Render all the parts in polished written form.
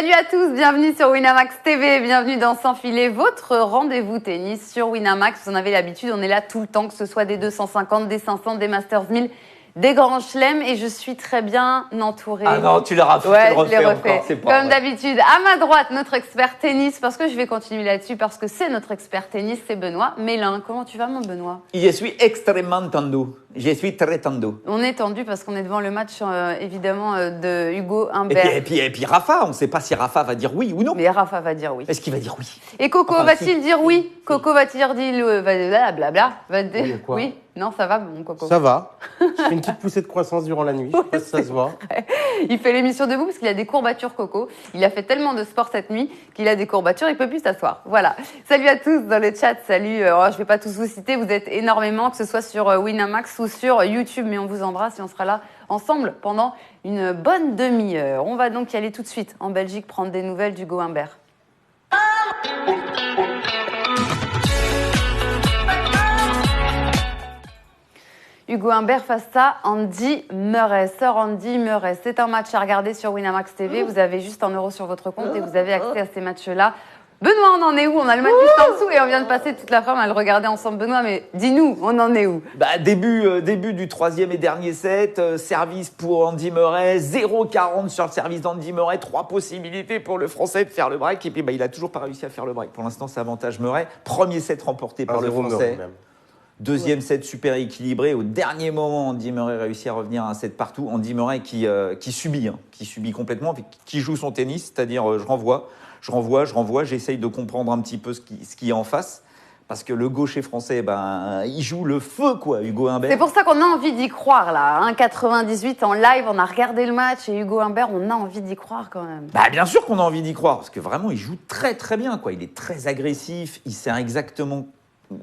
Salut à tous, bienvenue sur Winamax TV, bienvenue dans Sans Filet, votre rendez-vous tennis sur Winamax. Vous en avez l'habitude, on est là tout le temps, que ce soit des 250, des 500, des Masters 1000, des grands chelems, et je suis très bien entourée. Ah non, tu l'as refait, ouais, tu le refais encore, c'est pas comme vrai. d'habitude, à ma droite, notre expert tennis, parce que je vais continuer là-dessus, parce que c'est notre expert tennis, c'est Benoît Mélin. Comment tu vas, mon Benoît? Je suis extrêmement tendu. Je suis très tendu. On est tendu parce qu'on est devant le match, évidemment, de Hugo Humbert. Et puis Rafa, on ne sait pas si Rafa va dire oui ou non. Mais Rafa va dire oui. Est-ce qu'il va dire oui? Et Coco, Enfin, va-t-il si. dire oui? Coco va-t-il dire blablabla? Va dire Oui, quoi oui? Non, ça va, mon Coco. Ça va. Je fais une petite poussée de croissance durant la nuit. Je sais pas si ça se voit. Il fait l'émission debout parce qu'il a des courbatures, Coco. Il a fait tellement de sport cette nuit qu'il a des courbatures, il peut plus s'asseoir. Voilà. Salut à tous dans le chat. Salut. Je vais pas tous vous citer. Vous êtes énormément, que ce soit sur Winamax ou sur YouTube, mais on vous embrasse et on sera là ensemble pendant une bonne demi-heure. On va donc y aller tout de suite en Belgique prendre des nouvelles d'Hugo Humbert. Hugo Humbert face à Andy Murray. Sir Andy Murray. C'est un match à regarder sur Winamax TV. Vous avez juste 1 euro sur votre compte et vous avez accès à ces matchs-là. Benoît, on en est où? On a le match juste en dessous et on vient de passer toute la forme à le regarder ensemble. Benoît, mais dis-nous, on en est où? Début du troisième et dernier set. Service pour Andy Murray. 0,40 sur le service d'Andy Murray. 3 possibilités pour le Français de faire le break. Et puis il n'a toujours pas réussi à faire le break. Pour l'instant, c'est avantage Murray. Premier set remporté par le Français. Deuxième set super équilibré. Au dernier moment, Andy Murray réussit à revenir à un set partout. Andy Murray qui subit complètement, qui joue son tennis, c'est-à-dire je renvoie, j'essaye de comprendre un petit peu ce qui est en face. Parce que le gaucher français, il joue le feu, quoi, Hugo Humbert. C'est pour ça qu'on a envie d'y croire, là. 1,98 en live, on a regardé le match et Hugo Humbert, on a envie d'y croire quand même. Bien sûr qu'on a envie d'y croire, parce que vraiment, il joue très très bien, quoi. Il est très agressif, il sert exactement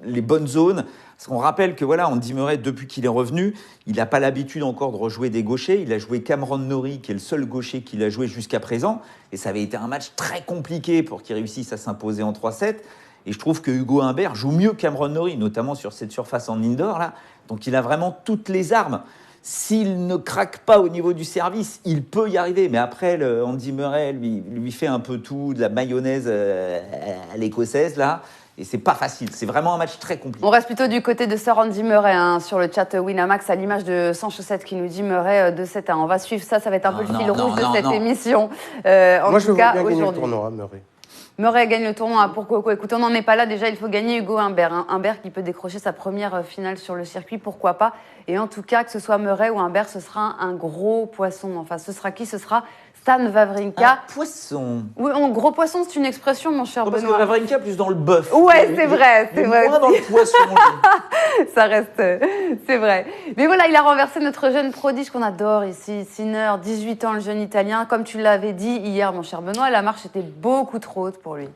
les bonnes zones. Parce qu'on rappelle que voilà, Andy Murray, depuis qu'il est revenu, il n'a pas l'habitude encore de rejouer des gauchers. Il a joué Cameron Norrie, qui est le seul gaucher qu'il a joué jusqu'à présent. Et ça avait été un match très compliqué pour qu'il réussisse à s'imposer en 3-7. Et je trouve que Hugo Humbert joue mieux Cameron Norrie, notamment sur cette surface en indoor, là. Donc il a vraiment toutes les armes. S'il ne craque pas au niveau du service, il peut y arriver. Mais après, Andy Murray lui fait un peu tout, de la mayonnaise à l'écossaise, là. Et c'est pas facile, c'est vraiment un match très compliqué. On reste plutôt du côté de Sir Andy Murray sur le chat Winamax, à l'image de Sans Chaussettes qui nous dit Murray 2-7-1. On va suivre ça va être un peu le fil rouge de cette émission. Moi, je veux bien gagner le tournoi, Murray. Murray gagne le tournoi pour Coco. Écoute, on n'en est pas là. Déjà, il faut gagner Hugo Humbert. Humbert qui peut décrocher sa première finale sur le circuit, pourquoi pas. Et en tout cas, que ce soit Murray ou Humbert, ce sera un gros poisson. Enfin, ce sera qui? Ce sera Stan Wawrinka. Un poisson. Oui, gros poisson, c'est une expression, mon cher Benoît. Parce que Wawrinka plus dans le bœuf. Ouais, c'est vrai, c'est vrai. Moins dans le poisson. Ça reste, c'est vrai. Mais voilà, il a renversé notre jeune prodige qu'on adore ici, Sinner, 18 ans, le jeune Italien. Comme tu l'avais dit hier, mon cher Benoît, la marche était beaucoup trop haute pour lui.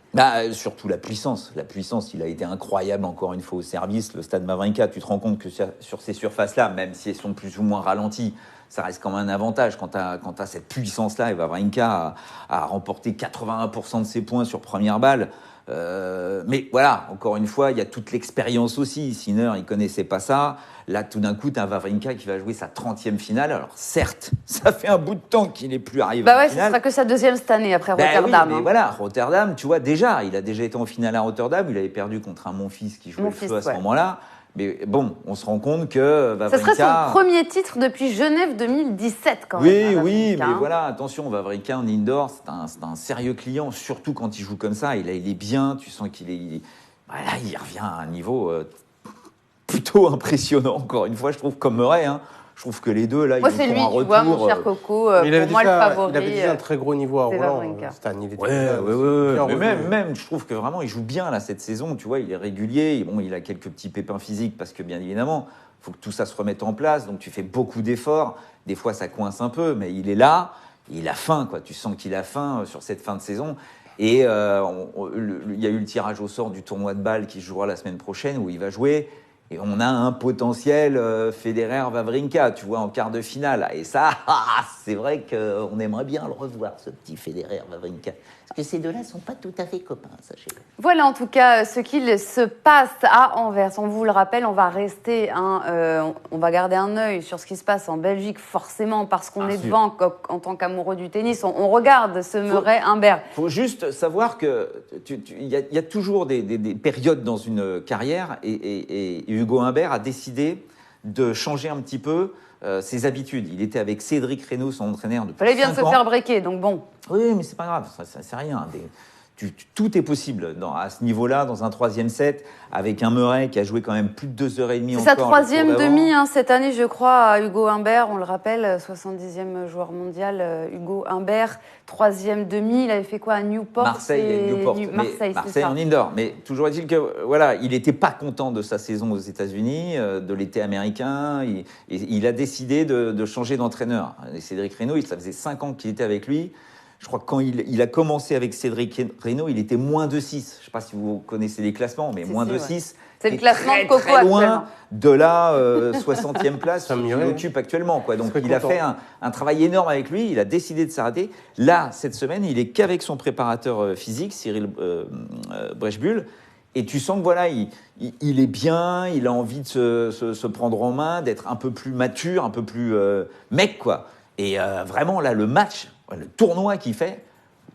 Surtout la puissance. La puissance, il a été incroyable encore une fois au service. Le Stade Wawrinka, tu te rends compte que sur ces surfaces-là, même si elles sont plus ou moins ralenties, ça reste quand même un avantage quand tu as cette puissance-là. Et Wawrinka a remporté 81% de ses points sur première balle. Mais voilà, encore une fois, il y a toute l'expérience aussi. Sinner, il connaissait pas ça. Là, tout d'un coup, tu as Wawrinka qui va jouer sa 30e finale. Alors, certes, ça fait un bout de temps qu'il n'est plus arrivé en ce finale. sera que sa 2e cette année après Rotterdam. Oui, mais voilà, Rotterdam, tu vois, il a déjà été en finale à Rotterdam. Il avait perdu contre un Monfils qui jouait le feu à ce moment-là. Mais bon, on se rend compte que Wawrinka... Ce serait son premier titre depuis Genève 2017 quand même. Oui, mais voilà, attention, Wawrinka en indoor, c'est un sérieux client, surtout quand il joue comme ça. Il est bien, tu sens il revient à un niveau plutôt impressionnant, encore une fois, je trouve, comme Murray. Je trouve que les deux, là, ils font un retour. Tu vois, mon cher Coco, pour moi, le favori. Il avait déjà un très gros niveau à Roland, Stan. Mais même, je trouve que vraiment, il joue bien là, cette saison. Tu vois, il est régulier. Bon, il a quelques petits pépins physiques parce que, bien évidemment, il faut que tout ça se remette en place. Donc, tu fais beaucoup d'efforts. Des fois, ça coince un peu, mais il est là. Il a faim, quoi. Tu sens qu'il a faim sur cette fin de saison. Et il y a eu le tirage au sort du tournoi de Bâle qui jouera la semaine prochaine où il va jouer. Et on a un potentiel Federer-Wawrinka, tu vois, en quart de finale. Et ça, c'est vrai qu'on aimerait bien le revoir, ce petit Federer-Wawrinka. Parce que ces deux-là ne sont pas tout à fait copains, sachez-le. Voilà en tout cas ce qu'il se passe à Anvers. On vous le rappelle, on va rester, on va garder un œil sur ce qui se passe en Belgique, forcément, parce qu'on est devant en tant qu'amoureux du tennis. On regarde ce Murray-Humbert. Il faut juste savoir qu'il y a toujours des périodes dans une carrière et Hugo Humbert a décidé de changer un petit peu ses habitudes. Il était avec Cédric Reynaud, son entraîneur depuis 5 ans. Il vient de se faire breaker, donc bon. Oui, mais c'est pas grave, ça c'est rien. Tout est possible à ce niveau-là, dans un troisième set, avec un Murray qui a joué quand même plus de 2h30 encore. C'est sa troisième demi cette année, je crois, à Hugo Humbert. On le rappelle, 70e joueur mondial, Hugo Humbert. Troisième demi, il avait fait quoi à Newport? Marseille en indoor. Mais toujours est-il que voilà, il n'était pas content de sa saison aux États-Unis, de l'été américain. Il a décidé de changer d'entraîneur. Et Cédric Reynaud, ça faisait 5 ans qu'il était avec lui. Je crois que quand il a commencé avec Cédric Reynaud, il était moins de 6. Je ne sais pas si vous connaissez les classements, mais moins de 6. C'est le classement très, de Coco très loin actuellement. De la 60e place qu'il occupe actuellement. Quoi. Donc il a fait un travail énorme avec lui, il a décidé de s'arrêter. Là, cette semaine, il est qu'avec son préparateur physique, Cyril Brechbuhl. Et tu sens que voilà, il est bien, il a envie de se prendre en main, d'être un peu plus mature, un peu plus mec, quoi. Et vraiment, là, le match, le tournoi qu'il fait,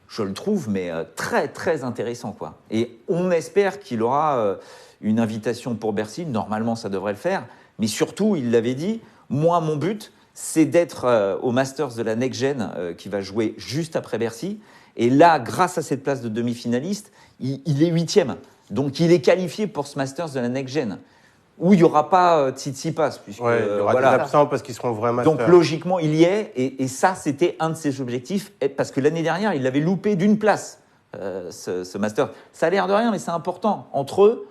je le trouve mais très, très intéressant, quoi. Et on espère qu'il aura une invitation pour Bercy. Normalement, ça devrait le faire. Mais surtout, il l'avait dit, moi, mon but, c'est d'être au Masters de la Next Gen qui va jouer juste après Bercy. Et là, grâce à cette place de demi-finaliste, il est 8e. Donc, il est qualifié pour ce Masters de la Next Gen. Où il n'y aura pas Tsitsipas. Puisque, il y aura des absents parce qu'ils seront vraiment donc, logiquement, il y est. Et ça, c'était un de ses objectifs. Parce que l'année dernière, il l'avait loupé d'une place, ce Master. Ça a l'air de rien, mais c'est important. Entre eux,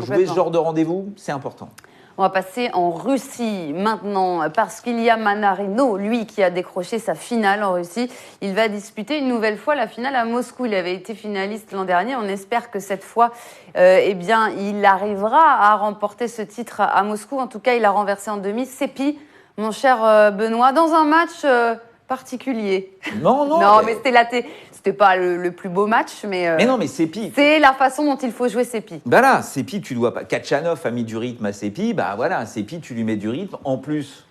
jouer ce genre de rendez-vous, c'est important. On va passer en Russie maintenant, parce qu'il y a Manarino, lui, qui a décroché sa finale en Russie. Il va disputer une nouvelle fois la finale à Moscou. Il avait été finaliste l'an dernier. On espère que cette fois, il arrivera à remporter ce titre à Moscou. En tout cas, il a renversé en demi Seppi, mon cher Benoît, dans un match particulier. Non, mais c'était pas le plus beau match, mais non, mais Seppi. C'est la façon dont il faut jouer Seppi. Bah là, Seppi, tu dois pas. Kachanov a mis du rythme à Seppi. Bah voilà, Seppi, tu lui mets du rythme. En plus,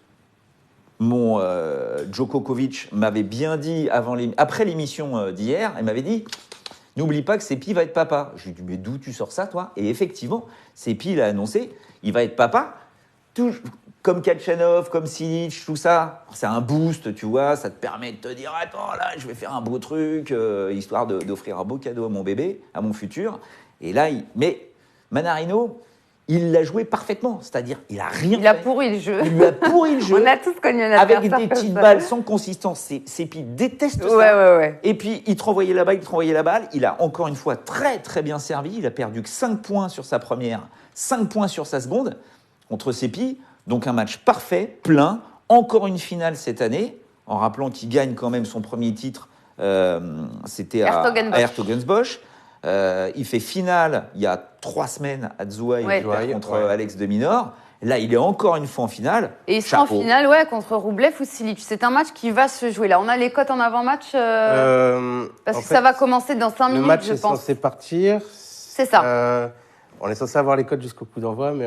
mon Djokovic m'avait bien dit après l'émission d'hier, il m'avait dit n'oublie pas que Seppi va être papa. Je lui ai dit mais d'où tu sors ça, toi? Et effectivement, Seppi l'a annoncé, il va être papa. Comme Kachanov, comme Silic, tout ça, c'est un boost, tu vois, ça te permet de te dire « Attends, là, je vais faire un beau truc, histoire d'offrir un beau cadeau à mon bébé, à mon futur. » Et là, mais Manarino, il l'a joué parfaitement, c'est-à-dire il a rien fait. Il a pourri le jeu. Il lui a pourri le jeu. On a tous connu un avec adversaire des petites comme ça. balles sans consistance. Seppi déteste ça. Ouais. Et puis, il te renvoyait la balle, Il a encore une fois très, très bien servi. Il a perdu que 5 points sur sa première, 5 points sur sa seconde contre Seppi. Donc un match parfait, plein, encore une finale cette année, en rappelant qu'il gagne quand même son premier titre, c'était à Hertogenbosch. Il fait finale il y a 3 semaines à Zouhai contre Alex de Minaur. Là, il est encore une fois en finale. Et il sera en finale contre Roublev ou Silic. C'est un match qui va se jouer là. On a les cotes en avant-match parce que ça va commencer dans 5 minutes, je pense. Le match est censé partir. C'est ça. On est censé avoir les codes jusqu'au coup d'envoi, mais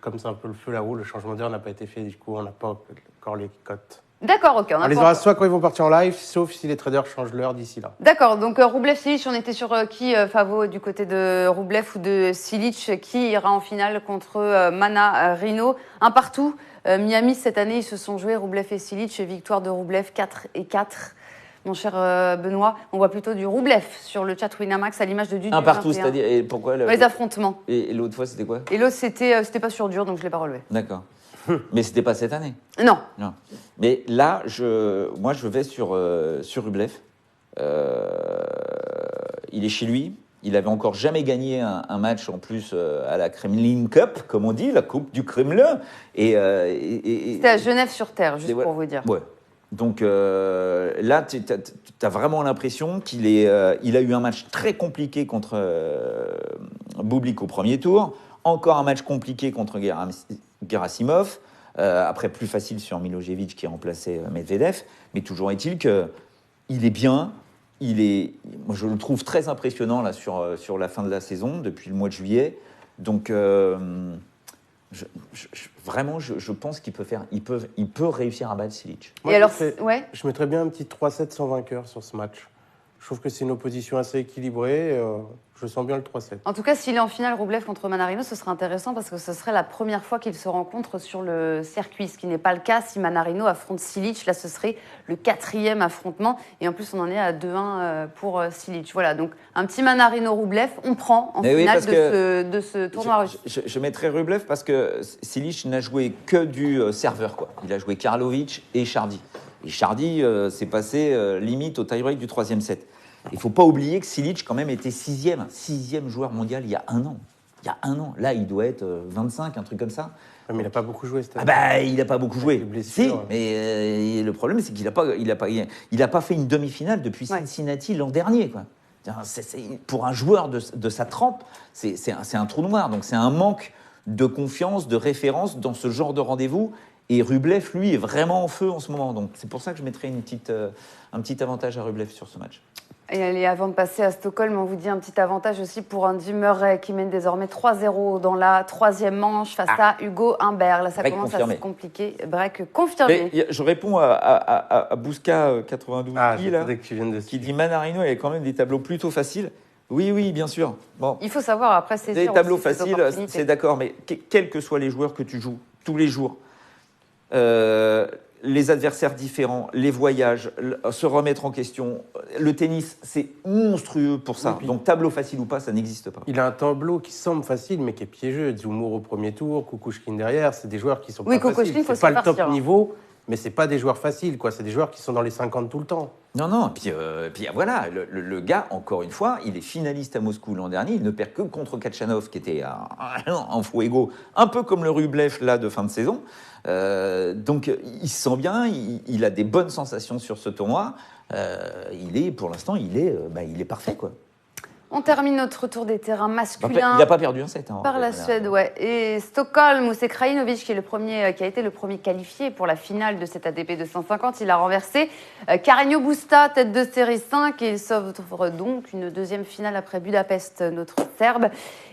comme c'est un peu le feu là-haut, le changement d'heure n'a pas été fait. Du coup, on n'a pas encore les cotes. D'accord, ok. On les aura soit quand ils vont partir en live, sauf si les traders changent l'heure d'ici là. D'accord, donc Roublev-Silic, on était sur qui, Favo, du côté de Roublev ou de Silic, qui ira en finale contre Manarino. Un partout. Miami, cette année, ils se sont joués, Roublev et Silic, victoire de Roublev 4-4. Mon cher Benoît, on voit plutôt du Roublev sur le chat Winamax à l'image de Dudu. Un partout, c'est-à-dire, et pourquoi les affrontements. Et l'autre fois, c'était quoi? Et l'autre, c'était pas sur dur, donc je l'ai pas relevé. D'accord. Mais c'était pas cette année. Non. Mais là, moi, je vais sur Rublev. Il est chez lui. Il avait encore jamais gagné un match en plus à la Kremlin Cup, comme on dit, la coupe du Kremlin. C'était à Genève-sur-Terre, juste pour vous dire. Ouais. Donc là, tu as vraiment l'impression il a eu un match très compliqué contre Bublik au premier tour. Encore un match compliqué contre Gerasimov. Après, plus facile sur Milojevic qui remplaçait Medvedev. Mais toujours est-il qu'il est bien. Moi, je le trouve très impressionnant là, sur la fin de la saison, depuis le mois de juillet. Donc, vraiment, je pense qu'il peut réussir à battre Cilic. Moi, Et alors, je mettrais bien un petit 3-7 sans vainqueur sur ce match. Je trouve que c'est une opposition assez équilibrée. Je sens bien le 3-7. En tout cas, s'il est en finale Rublev contre Manarino, ce serait intéressant parce que ce serait la première fois qu'ils se rencontrent sur le circuit, ce qui n'est pas le cas si Manarino affronte Cilic. Là, ce serait le 4e affrontement. Et en plus, on en est à 2-1 pour Cilic. Voilà, donc un petit Manarino-Rublev, on prend en finale de ce tournoi russe. Je mettrais Rublev parce que Cilic n'a joué que du serveur, quoi. Il a joué Karlovic et Chardy. Et Chardy s'est passé limite au tie-break du 3e set. Il ne faut pas oublier que Cilic, quand même, était 6e joueur mondial il y a un an. Là, il doit être 25, un truc comme ça. Ouais, mais il n'a pas beaucoup joué cette année. Il n'a pas beaucoup joué. Si, mais le problème, c'est qu'il n'a pas fait une demi-finale depuis Cincinnati l'an dernier, quoi. Pour un joueur de sa trempe, c'est un trou noir. Donc, c'est un manque de confiance, de référence dans ce genre de rendez-vous. Et Rublev, lui, est vraiment en feu en ce moment. Donc, c'est pour ça que je mettrais un petit avantage à Rublev sur ce match. Et allez, avant de passer à Stockholm, on vous dit un petit avantage aussi pour Andy Murray qui mène désormais 3-0 dans la 3e manche face à Hugo Humbert. Là, ça break commence confirmé. À se compliquer. Break confirmé. Mais je réponds à Bouska 92 qui dit Manarino avait quand même des tableaux plutôt faciles. Oui, bien sûr. Bon. Il faut savoir après saisir des tableaux aussi faciles, c'est d'accord, mais quels que soient les joueurs que tu joues tous les jours, les adversaires différents, les voyages, se remettre en question. Le tennis, c'est monstrueux pour ça. Oui, donc, tableau facile ou pas, ça n'existe pas. Il a un tableau qui semble facile, mais qui est piégeux. Zoumour au premier tour, Kukushkin derrière, c'est des joueurs qui sont pas faciles. C'est pas le top niveau, mais c'est pas des joueurs faciles, quoi. C'est des joueurs qui sont dans les 50 tout le temps. Non. Puis voilà, le gars, encore une fois, il est finaliste à Moscou l'an dernier. Il ne perd que contre Kachanov, qui était en fuego, un peu comme le Rublev là de fin de saison. Donc, il se sent bien. Il a des bonnes sensations sur ce tournoi. Pour l'instant, il est parfait, quoi. On termine notre tour des terrains masculins. Il n'a pas perdu un set. Par la Suède, ouais. Et Stockholm, où c'est Krajinovic qui a été le premier qualifié pour la finale de cette ATP 250. Il a renversé Carreño Busta, tête de série 5. Et il s'offre donc une 2e finale après Budapest, notre Serbe.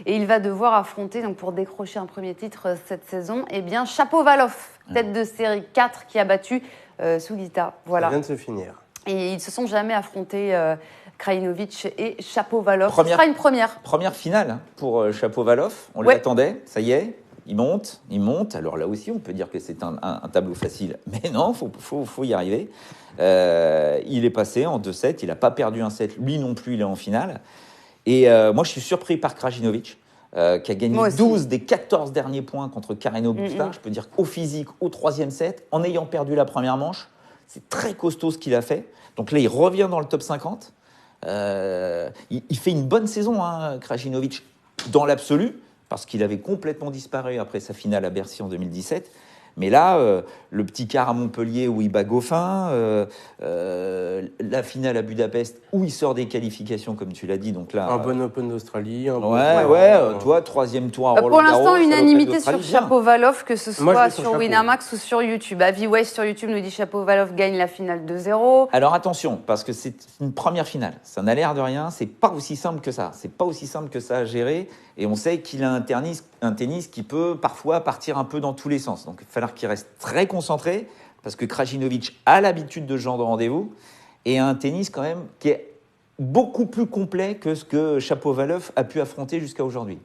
Et il va devoir affronter, donc pour décrocher un premier titre cette saison, Shapovalov, tête de série 4, qui a battu Sugita. Voilà. Ça vient de se finir. Et ils ne se sont jamais affrontés, Krajinovic et Shapovalov. Ce sera une première. Première finale pour Shapovalov. On l'attendait, ça y est, il monte. Alors là aussi, on peut dire que c'est un tableau facile, mais non, faut y arriver. Il est passé en 2-7, il n'a pas perdu un set, lui non plus, il est en finale. Et moi, je suis surpris par Krajinovic, qui a gagné 12 des 14 derniers points contre Carreño Busta. Je peux dire qu'au physique, au 3e set, en ayant perdu la première manche, c'est très costaud ce qu'il a fait. Donc là, il revient dans le top 50. Il fait une bonne saison, Krajinovic, dans l'absolu, parce qu'il avait complètement disparu après sa finale à Bercy en 2017. Mais là, le petit quart à Montpellier où il bat Goffin, la finale à Budapest où il sort des qualifications, comme tu l'as dit. Donc là, un bon Open d'Australie. toi, 3e tour à Roland-Garros. Pour l'instant, unanimité sur Shapovalov, que ce soit sur Winamax ou sur YouTube. Avi Weiss sur YouTube nous dit Shapovalov gagne la finale 2-0. Alors attention, parce que c'est une première finale. Ça n'a l'air de rien, c'est pas aussi simple que ça. C'est pas aussi simple que ça à gérer. Et on sait qu'il a un tennis qui peut parfois partir un peu dans tous les sens. Donc il va falloir qu'il reste très concentré, parce que Krajinovic a l'habitude de ce genre de rendez-vous, et a un tennis quand même qui est beaucoup plus complet que ce que Shapovalov a pu affronter jusqu'à aujourd'hui.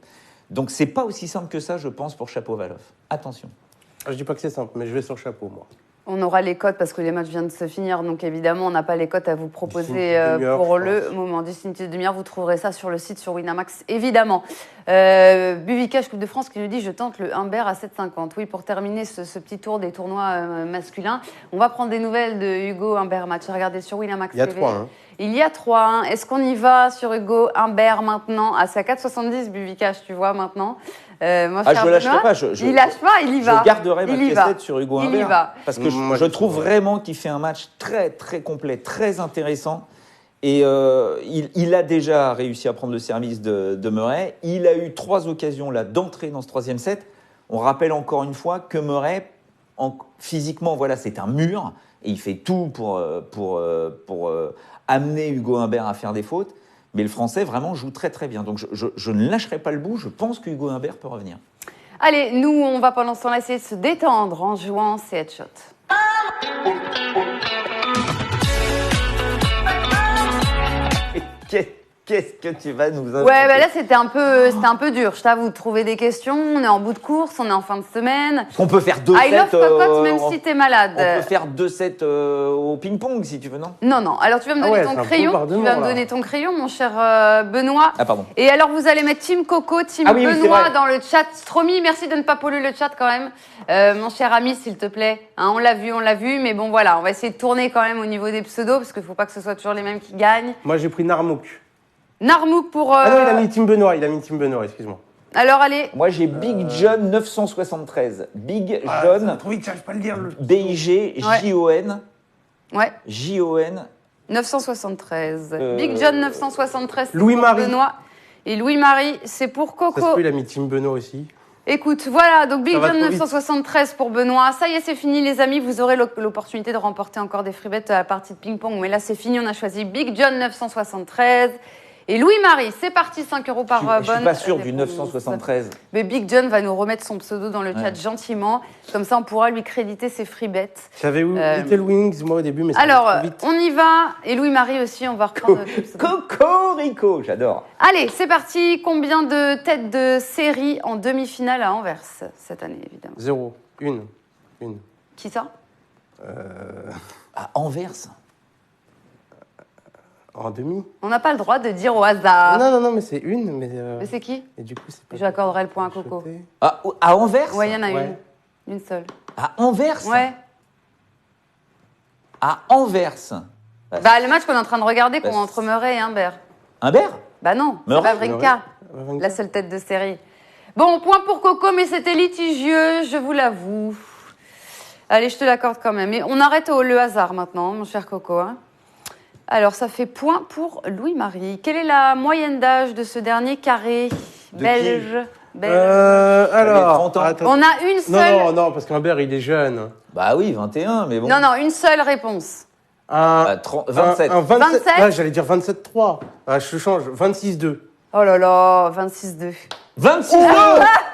Donc c'est pas aussi simple que ça, je pense, pour Shapovalov. Attention. Je dis pas que c'est simple, mais je vais sur Chapeau, moi. On aura les cotes parce que les matchs viennent de se finir, donc évidemment on n'a pas les cotes à vous proposer pour le moment. D'ici une petite demi-heure, vous trouverez ça sur le site, sur Winamax, évidemment. Buvikash, Coupe de France, qui nous dit « Je tente le Humbert à 7,50 ». Oui, pour terminer ce petit tour des tournois masculins, on va prendre des nouvelles de Hugo Humbert match. Regardez sur Winamax TV. Il y a 3-1. Il y a 3-1. Est-ce qu'on y va sur Hugo Humbert maintenant? C'est à 4,70 Buvikash, tu vois, maintenant. Je ne lâcherai pas. Il lâche pas, il y va. Je garderai ma cassette sur Hugo Humbert. Il y va. Parce que je trouve vraiment qu'il fait un match très, très complet, très intéressant. Et il a déjà réussi à prendre le service de Murray. Il a eu 3 occasions là d'entrer dans ce 3e set. On rappelle encore une fois que Murray, physiquement, voilà, c'est un mur. Et il fait tout pour amener Hugo Humbert à faire des fautes. Mais le Français, vraiment, joue très très bien. Donc je ne lâcherai pas le bout. Je pense qu'Hugo Humbert peut revenir. Allez, nous, on va pendant ce temps-là essayer de se détendre en jouant ces headshots. Qu'est-ce que tu vas nous inventer? Ouais, bah là, c'était un peu dur. Je t'avoue, trouver des questions. On est en bout de course, on est en fin de semaine. On peut faire 2 sets. I love cocotte, même si t'es malade. On peut faire 2 sets au ping-pong, si tu veux, non? Non. Alors, tu vas me donner ton crayon. Tu vas me donner ton crayon, mon cher Benoît. Ah, pardon. Et alors, vous allez mettre Team Coco, Team Benoît dans le chat. Stromy, merci de ne pas polluer le chat quand même. Mon cher ami, s'il te plaît. Hein, on l'a vu. Mais bon, voilà, on va essayer de tourner quand même au niveau des pseudos, parce qu'il faut pas que ce soit toujours les mêmes qui gagnent. Moi, j'ai pris Narmouk. Narmouk pour... Ah non, il a mis Team Benoît, excuse-moi. Alors, allez. Moi, j'ai Big John 973. Big John. Trop vite, j'arrive pas à le dire. B-I-G, J-O-N. Ouais. J-O-N. 973. Big John 973. Louis-Marie. Benoît. Et Louis-Marie, c'est pour Coco. Ça se peut, il a mis Team Benoît aussi. Écoute, voilà, donc Big John 973 pour Benoît. Ça y est, c'est fini, les amis. Vous aurez l'opportunité de remporter encore des free bets à la partie de ping-pong. Mais là, c'est fini. On a choisi Big John 973. Et Louis-Marie, c'est parti, 5 € par bonne. Je suis pas sûr du 973. Mais Big John va nous remettre son pseudo dans le chat gentiment. Comme ça, on pourra lui créditer ses free bets. J'avais Little Wings, moi, au début, mais ça alors, va trop vite. On y va. Et Louis-Marie aussi, on va reprendre notre pseudo. Cocorico, j'adore. Allez, c'est parti. Combien de têtes de série en demi-finale à Anvers cette année, évidemment? 0. Une. Qui ça? À Anvers. En demi. On n'a pas le droit de dire au hasard. Non, mais c'est une. Mais c'est qui? Et du coup, c'est pas. Je lui accorderai le point à Coco. À Anvers? Ouais, il y en a une seule. À Anvers? Ouais. À Anvers. Bah, le match qu'on est en train de regarder, entre Murray et Humbert. Humbert? Bah non, c'est Wawrinka, la seule tête de série. Bon, point pour Coco, mais c'était litigieux, je vous l'avoue. Allez, je te l'accorde quand même. Et on arrête le hasard maintenant, mon cher Coco. Hein. Alors, ça fait point pour Louis-Marie. Quelle est la moyenne d'âge de ce dernier carré belge? Alors, on a une seule... Non, parce qu'Humbert, il est jeune. Bah oui, 21, mais bon. Non, une seule réponse. 27. 27. Ah, j'allais dire 27-3. Ah, je change. 26-2. Oh là là, 26-2. 26-2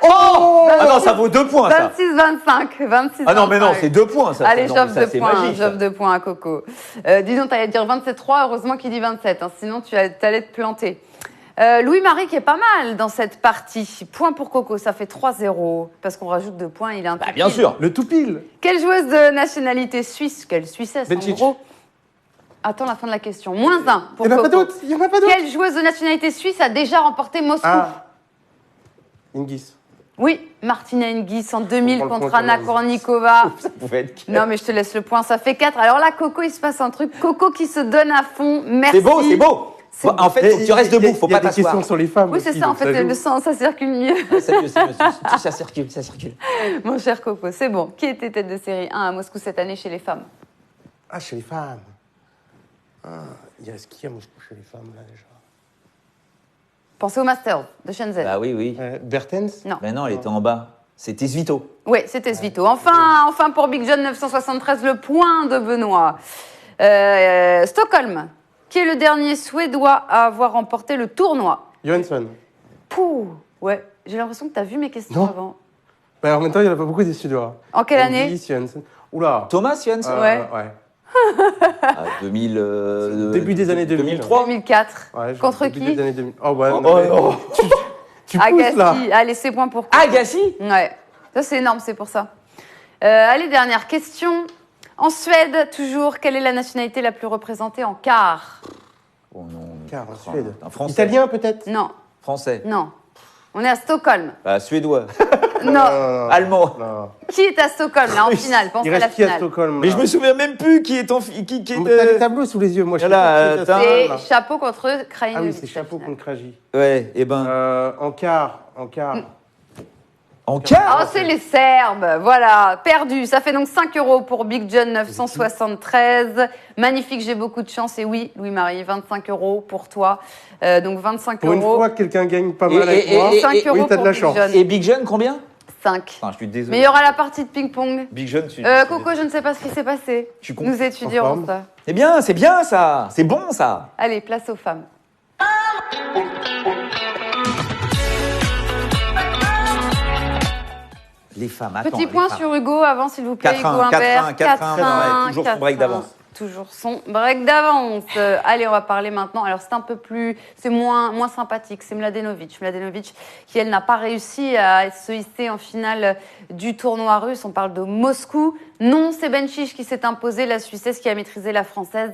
Oh Ah non, ça vaut 2 points, ça. 26-25. Ah non, mais non, c'est 2 points, ça. Allez, j'offre 2 points. Magique, j'offre 2 points à Coco. Disons, tu allais dire 27-3, heureusement qu'il dit 27, hein, sinon tu allais te planter. Louis-Marie qui est pas mal dans cette partie. Point pour Coco, ça fait 3-0. Parce qu'on rajoute 2 points, il est un tout bien pile. sûr. Le tout pile. Quelle joueuse de nationalité suisse, quelle Suissesse Bencic. en gros? Attends la fin de la question. -1 pour Coco. Il n'y en a pas d'autre. Quelle joueuse de nationalité suisse a déjà remporté Moscou? Hingis. Oui, Martina Hingis en 2000 contre Anna Kournikova. Ça pouvait être... Non, mais je te laisse le point, ça fait 4. Alors là, Coco, il se passe un truc. Coco qui se donne à fond. Merci. C'est beau. En fait, faut que tu restes debout, faut pas t'asseoir. Il y a des questions sur les femmes. Oui, c'est ça, en fait, le sang, ça circule mieux. Ça circule. Mon cher Coco, c'est bon. Qui était tête de série 1 à Moscou cette année chez les femmes? Ah, chez les femmes. Il y a ce qu'il y a à Moscou chez les femmes, là, déjà. Pensez au Masters de Shenzhen. Ah oui. Bertens? Non. Mais non, elle était en bas. C'était Svito. Oui, c'était Svito. Enfin pour Big John 973, le point de Benoît. Stockholm, qui est le dernier Suédois à avoir remporté le tournoi? Johansson. Pouh, ouais. J'ai l'impression que tu as vu mes questions avant. Bah, en même temps, il n'y en a pas beaucoup des Suédois. En quelle année? Johansson. Oula. Thomas Johansson. Ouais. 2000. Début des années 2000. 2003. 2004. Ouais, contre début qui? des années 2000. Oh, ouais. Tu Agassi. pousses, là. Allez, c'est point pour Agassi? Ouais. Ça, c'est énorme, c'est pour ça. Allez, dernière question. En Suède, toujours, quelle est la nationalité la plus représentée en quart? Oh non. Car en Suède. Un Français. Italien, peut-être? Non. Français. Non. On est à Stockholm. Suédois. Non. Allemand. Non. Qui est à Stockholm, là, en finale? Pensez Il à la reste qui à finale. Stockholm? Mais je me souviens même plus qui est en. T'as les tableaux sous les yeux, moi. Je sais Voilà, pas qui est à C'est Chapeau contre Krajinovic. Ah oui, c'est Chapeau contre Krajinovic. Ouais, et ben. En quart. En En quart. Oh, c'est les Serbes, voilà, perdu. Ça fait donc 5 € pour Big John 973. Magnifique, j'ai beaucoup de chance. Et oui, Louis-Marie, 25 € pour toi. Donc 25 €. Pour une fois que quelqu'un gagne pas mal avec moi, 5 € oui, t'as de la Big chance. John. Et Big John, combien? 5. Enfin, je suis désolé. Mais il y aura la partie de ping-pong. Big John, Coco, je ne sais pas ce qui s'est passé. Nous étudierons ça. C'est bien ça. C'est bon ça. Allez, place aux femmes. Les femmes, attends. Petit point sur Hugo avant, s'il vous plaît. 4-1, Hugo Humbert. 4-1, toujours son break d'avance. Toujours son break d'avance. Allez, on va parler maintenant. Alors, c'est un peu plus, c'est moins sympathique. C'est Mladenovic. Mladenovic, qui, elle, n'a pas réussi à se hisser en finale du tournoi russe. On parle de Moscou. Non, c'est Bencic qui s'est imposé, la Suissesse qui a maîtrisé la Française.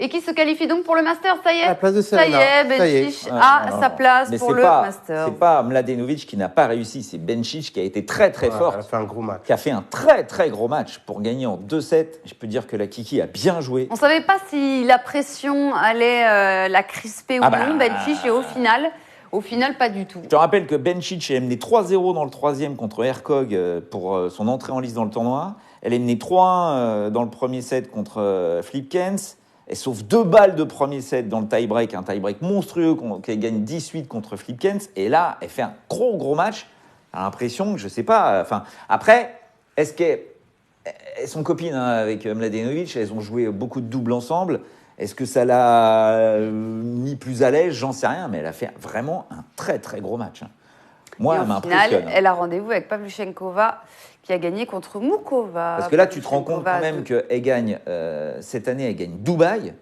Et qui se qualifie donc pour le Master, ça y est. La place de Serena. Ça y est, Bencic a sa place pour le Master. C'est pas Mladenovic qui n'a pas réussi, c'est Bencic qui a été très fort. Elle a fait un gros match. Qui a fait un très gros match pour gagner en 2-7. Je peux dire que la Kiki a bien joué. On ne savait pas si la pression allait la crisper ou non, Bencic, et au final, pas du tout. Je te rappelle que Bencic est mené 3-0 dans le troisième contre Hercog pour son entrée en lice dans le tournoi. Elle est menée 3-1 dans le premier set contre Flipkens. Elle sauve 2 balles de premier set dans le tie-break, un tie-break monstrueux qu'elle gagne 10-8 contre Flipkens. Et là, elle fait un gros match. J'ai l'impression que, je sais pas... Enfin, après, est-ce qu'elles sont copines avec Mladenovic, elles ont joué beaucoup de doubles ensemble. Est-ce que ça l'a mis plus à l'aise? J'en sais rien, mais elle a fait vraiment un très gros match. Moi, elle m'impressionne. Finale, elle a rendez-vous avec Pavlyuchenkova, qui a gagné contre Mukova. Parce que là, tu te rends compte quand même qu'elle gagne, cette année, elle gagne Dubaï,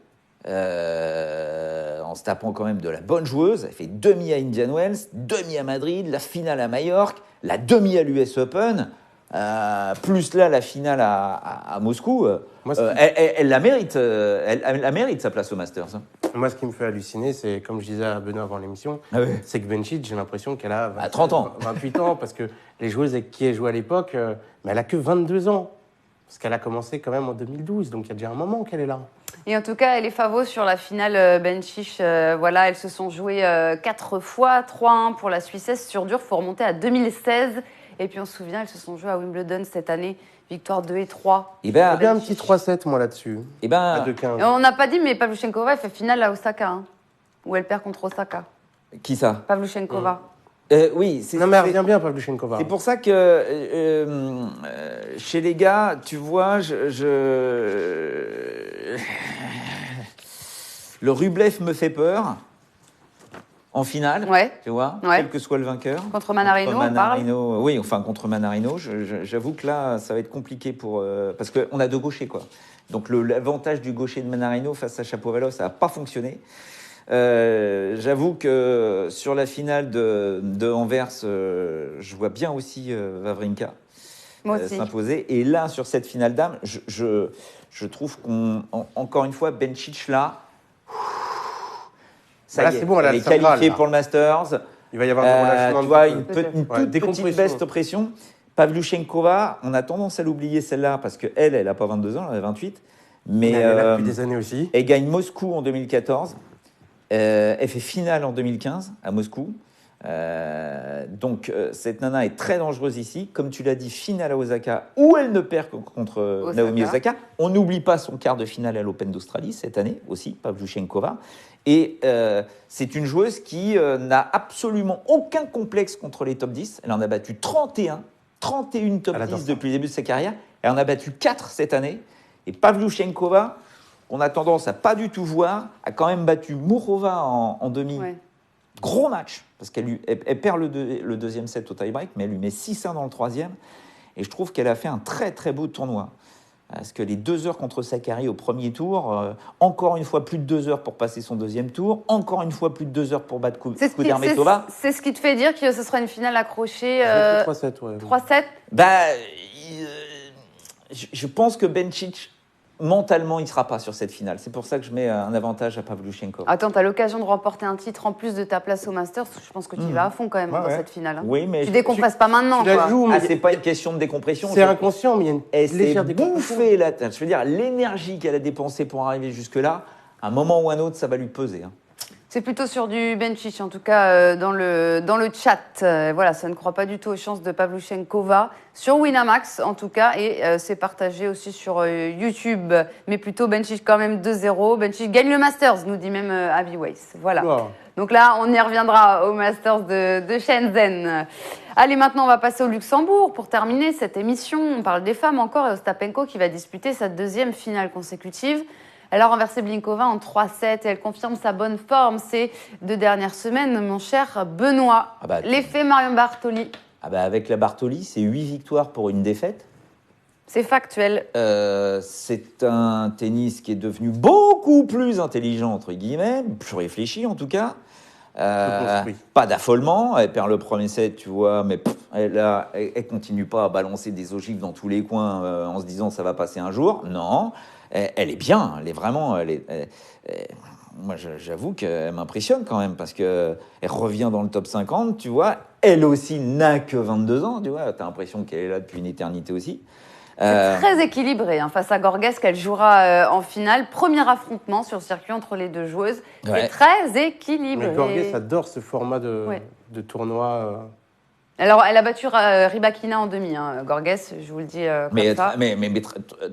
en se tapant quand même de la bonne joueuse. Elle fait demi à Indian Wells, demi à Madrid, la finale à Majorque, la demi à l'US Open, plus là, la finale à Moscou. Elle la mérite, elle mérite sa place au Masters. Moi, ce qui me fait halluciner, c'est, comme je disais à Benoît avant l'émission, c'est que Bencic, j'ai l'impression qu'elle a 30 ans. 28 ans, parce que les joueuses avec qui elle jouait à l'époque, mais elle a que 22 ans. Parce qu'elle a commencé quand même en 2012, donc il y a déjà un moment qu'elle est là. Et en tout cas, elle est favori sur la finale Bencic. Voilà, elles se sont jouées 4 fois, 3-1 pour la Suissesse sur dur. Il faut remonter à 2016. Et puis on se souvient, elles se sont jouées à Wimbledon cette année. Victoire 2 et 3. Il y a un petit 3-7, moi, là-dessus. À 2-15. On n'a pas dit, mais Pavlyuchenkova, elle fait finale à Osaka, où elle perd contre Osaka. Qui ça? Pavlyuchenkova. Oui, non, mais elle revient bien, Pavlyuchenkova. C'est pour ça que chez les gars, tu vois, le Rublev me fait peur en finale, tu vois, quel que soit le vainqueur. Contre Manarino, on parle. Oui, enfin contre Manarino, j'avoue que là, ça va être compliqué parce qu'on a 2 gauchers, quoi. Donc l'avantage du gaucher de Manarino face à Shapovalov, ça n'a pas fonctionné. J'avoue que sur la finale de Anvers, je vois bien aussi Wawrinka s'imposer. Et là, sur cette finale dames, je trouve qu'encore une fois, Bencic là, ça y est, bon, elle est qualifiée pour le Masters. Il va y avoir du relâchement. Tu vois, une toute petite baisse de pression. Pavlyuchenkova, on a tendance à l'oublier celle-là parce qu'elle n'a pas 22 ans, elle a 28. Mais elle est là depuis des années aussi. Elle gagne Moscou en 2014. Elle fait finale en 2015 à Moscou. Donc cette nana est très dangereuse ici. Comme tu l'as dit, finale à Osaka, où elle ne perd que contre Naomi Osaka. On n'oublie pas son quart de finale à l'Open d'Australie cette année aussi, Pavlyuchenkova. Et c'est une joueuse qui n'a absolument aucun complexe contre les top 10. Elle en a battu 31 top 10 depuis le début de sa carrière. Elle en a battu 4 cette année. Et Pavlyuchenkova, on a tendance à pas du tout voir, a quand même battu Mourova en demi. Gros match, parce qu'elle perd le deuxième set au tie-break, mais elle lui met 6-1 dans le troisième. Et je trouve qu'elle a fait un très beau tournoi. Parce que les 2 heures contre Sakkari au premier tour, encore une fois plus de 2 heures pour passer son deuxième tour, encore une fois plus de 2 heures pour battre Kudermetova. C'est ce qui te fait dire que ce sera une finale accrochée 3-7, 3-7. Je pense que Bencic, mentalement, il ne sera pas sur cette finale. C'est pour ça que je mets un avantage à Pavlyuchenkova. Attends, tu as l'occasion de remporter un titre en plus de ta place au Masters. Je pense que tu y vas à fond quand même dans cette finale. Oui, mais tu décompresses pas maintenant. C'est pas une question de décompression. C'est inconscient, mais il y a une légère décompression. Je veux dire, l'énergie qu'elle a dépensée pour arriver jusque-là, à un moment ou un autre, ça va lui peser. C'est plutôt sur du Bencic, en tout cas dans le chat. Voilà, ça ne croit pas du tout aux chances de Pavlyuchenkova. Sur Winamax, en tout cas, et c'est partagé aussi sur YouTube. Mais plutôt Bencic quand même 2-0. Bencic gagne le Masters, nous dit même Avi Weiss. Voilà. Wow. Donc là, on y reviendra au Masters de Shenzhen. Allez, maintenant, on va passer au Luxembourg pour terminer cette émission. On parle des femmes encore et Ostapenko qui va disputer sa 2e finale consécutive. Elle a renversé Blinkova en 3-7 et elle confirme sa bonne forme ces 2 dernières semaines, mon cher Benoît. L'effet Marion Bartoli. Avec la Bartoli, c'est 8 victoires pour une défaite. C'est factuel. C'est un tennis qui est devenu beaucoup plus intelligent, entre guillemets, plus réfléchi en tout cas. Pas d'affolement, elle perd le premier set, tu vois, mais elle continue pas à balancer des ogives dans tous les coins en se disant ça va passer un jour. Non. Elle est bien, elle est vraiment. Moi, j'avoue qu'elle m'impressionne quand même parce qu'elle revient dans le top 50, tu vois. Elle aussi n'a que 22 ans, tu vois. T'as l'impression qu'elle est là depuis une éternité aussi. C'est très équilibré face à Gorges qu'elle jouera en finale. Premier affrontement sur le circuit entre les deux joueuses. Ouais. C'est très équilibré. Mais Gorges adore ce format de tournoi. Alors, elle a battu Rybakina en demi, Gorges, je vous le dis comme ça. Mais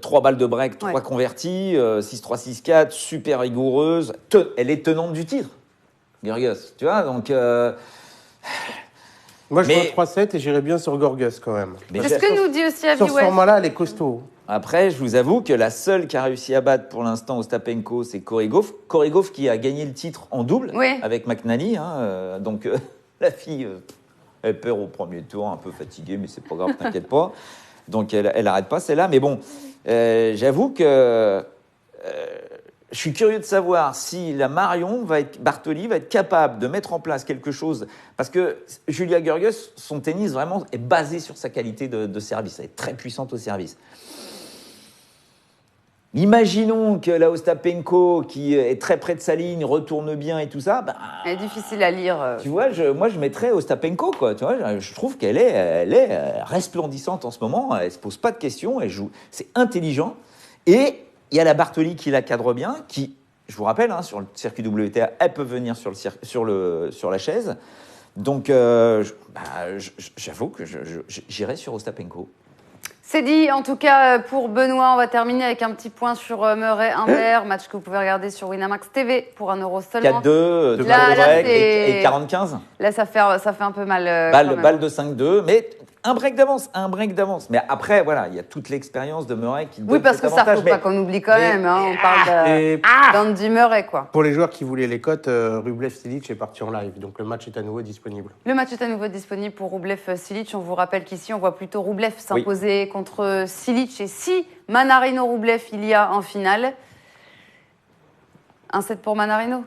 3 balles de break, 3 convertis, 6-3, 6-4, super rigoureuse. Elle est tenante du titre, Gorges, tu vois, donc... Moi, je vois 3-7 et j'irais bien sur Gorges quand même. C'est ce que nous dit aussi Avi Weiss. Sur ce format-là, elle est costaud. Après, je vous avoue que la seule qui a réussi à battre pour l'instant Ostapenko, c'est Corey Goff. Corey Goff qui a gagné le titre en double avec McNally. Donc, la fille... Elle perd au premier tour, un peu fatiguée, mais c'est pas grave, t'inquiète pas. Donc, elle arrête pas, celle-là. Mais bon, j'avoue que je suis curieux de savoir si la Bartoli va être capable de mettre en place quelque chose. Parce que Julia Görges, son tennis vraiment est basé sur sa qualité de service. Elle est très puissante au service. Imaginons que la Ostapenko, qui est très près de sa ligne, retourne bien et tout ça. Elle est difficile à lire. Tu vois, moi, je mettrais Ostapenko, quoi. Tu vois, je trouve qu'elle est resplendissante en ce moment. Elle ne se pose pas de questions. Elle joue. C'est intelligent. Et il y a la Bartoli qui la cadre bien, qui, je vous rappelle, sur le circuit WTA, elle peut venir sur la chaise. Donc, j'avoue que j'irais sur Ostapenko. C'est dit, en tout cas, pour Benoît, on va terminer avec un petit point sur Murray-Humbert, match que vous pouvez regarder sur Winamax TV pour 1 € seulement. 4-2, 2 balles de break et 40-15. Là, ça fait un peu mal. Balle de 5-2, mais un break d'avance. Mais après, voilà, il y a toute l'expérience de Murray qui donne parce que cet avantage. Ça, faut pas qu'on oublie quand même. On parle d'Andy Murray, quoi. Pour les joueurs qui voulaient les cotes, Rublev-Silic est parti en live, donc le match est à nouveau disponible. Le match est à nouveau disponible pour Rublev-Silic. On vous rappelle qu'ici, on voit plutôt Rublev s'imposer contre Silic. Et si Manarino-Rublev, il y a en finale, 1-7 pour Manarino.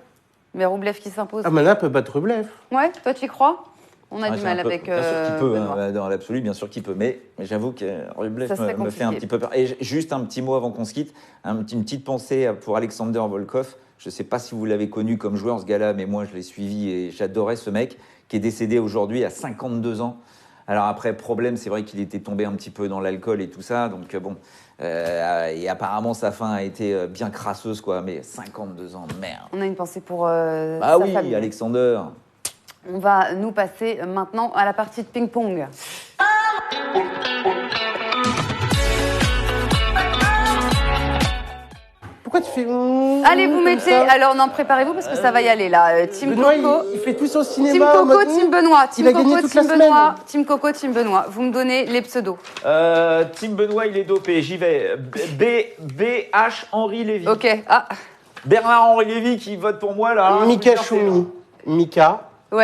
Mais Rublev qui s'impose. Mana peut battre Rublev. Ouais, toi, tu y crois ? On a du mal avec. Bien sûr qu'il peut, dans l'absolu, bien sûr qu'il peut. Mais j'avoue que Rublev me fait un petit peu peur. Et juste un petit mot avant qu'on se quitte, une petite pensée pour Alexander Volkov. Je ne sais pas si vous l'avez connu comme joueur, ce gars-là, mais moi, je l'ai suivi et j'adorais ce mec qui est décédé aujourd'hui à 52 ans. Alors après, problème, c'est vrai qu'il était tombé un petit peu dans l'alcool et tout ça. Donc bon, et apparemment, sa fin a été bien crasseuse, quoi. Mais 52 ans, merde. On a une pensée pour sa famille. Alexander. On va nous passer maintenant à la partie de ping-pong. Pourquoi tu fais... Allez, vous mettez... Alors, non, préparez-vous parce que ça va y aller, là. Team Benoît, Coco... il fait tout son cinéma. Team Coco, Team Benoît. Il a gagné toute la semaine. Team Coco, Team Benoît. Vous me donnez les pseudos. Team Benoît, il est dopé. J'y vais. BH Henri Lévy. Ok. Bernard-Henri Lévy qui vote pour moi, là. Mika Choumi.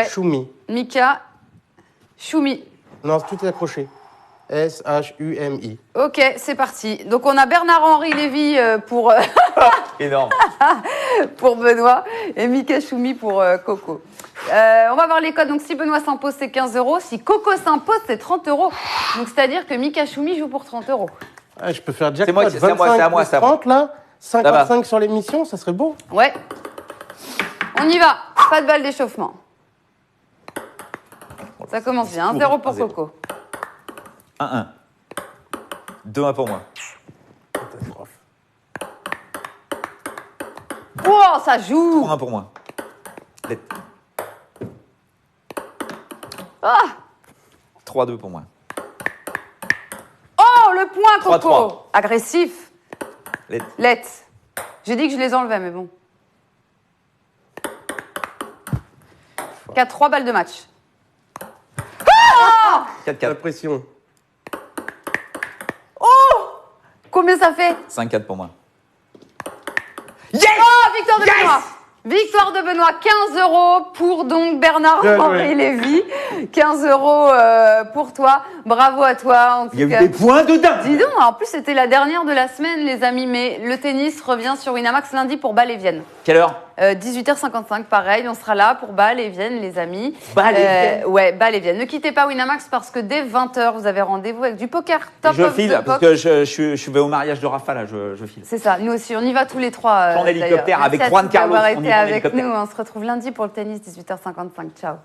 Choumi. Mika Choumi. Non, tout est accroché. S-H-U-M-I. Ok, c'est parti. Donc, on a Bernard-Henri Lévy pour... Énorme. pour Benoît et Mika Choumi pour Coco. On va voir les codes. Donc, si Benoît s'impose, c'est 15 €. Si Coco s'impose, c'est 30 €. Donc, c'est-à-dire que Mika Choumi joue pour 30 €. Ah, je peux faire jackpot. C'est à moi. 30, là. 55 sur l'émission, ça serait beau. Ouais. On y va. Pas de balle d'échauffement. Ça commence bien. 1-0 pour Coco. 1-1. 2-1 pour moi. Catastrophe. Oh, ça joue. 3-1 pour moi. Ah 3-2 pour moi. Oh, le point, Coco. 3-3. Agressif. Let. J'ai dit que je les enlevais, mais bon. 4-3 balles de match. 4-4. La pression. Oh, combien ça fait? 5-4 pour moi. Yes! Oh, victoire de Benoît. Victoire de Benoît, 15 € pour donc Bernard-Henri Lévy. 15 € pour toi. Bravo à toi. En tout Il y a eu des points de dingue. Dis donc, en plus c'était la dernière de la semaine, les amis. Mais le tennis revient sur Winamax lundi pour Bâle et Vienne. Quelle heure? 18h55, pareil. On sera là pour Bâle et Vienne, les amis. Bâle et Vienne. Ouais, Bâle et Vienne. Ne quittez pas Winamax parce que dès 20h, vous avez rendez-vous avec du poker. Top Je of file the parce pop. que je vais au mariage de Rafa là, je file. C'est ça, nous aussi, on y va tous les trois. En hélicoptère d'ailleurs. avec Merci à Juan tous d'avoir Carlos, on y été va en avec hélicoptère. nous. On se retrouve lundi pour le tennis, 18h55. Ciao.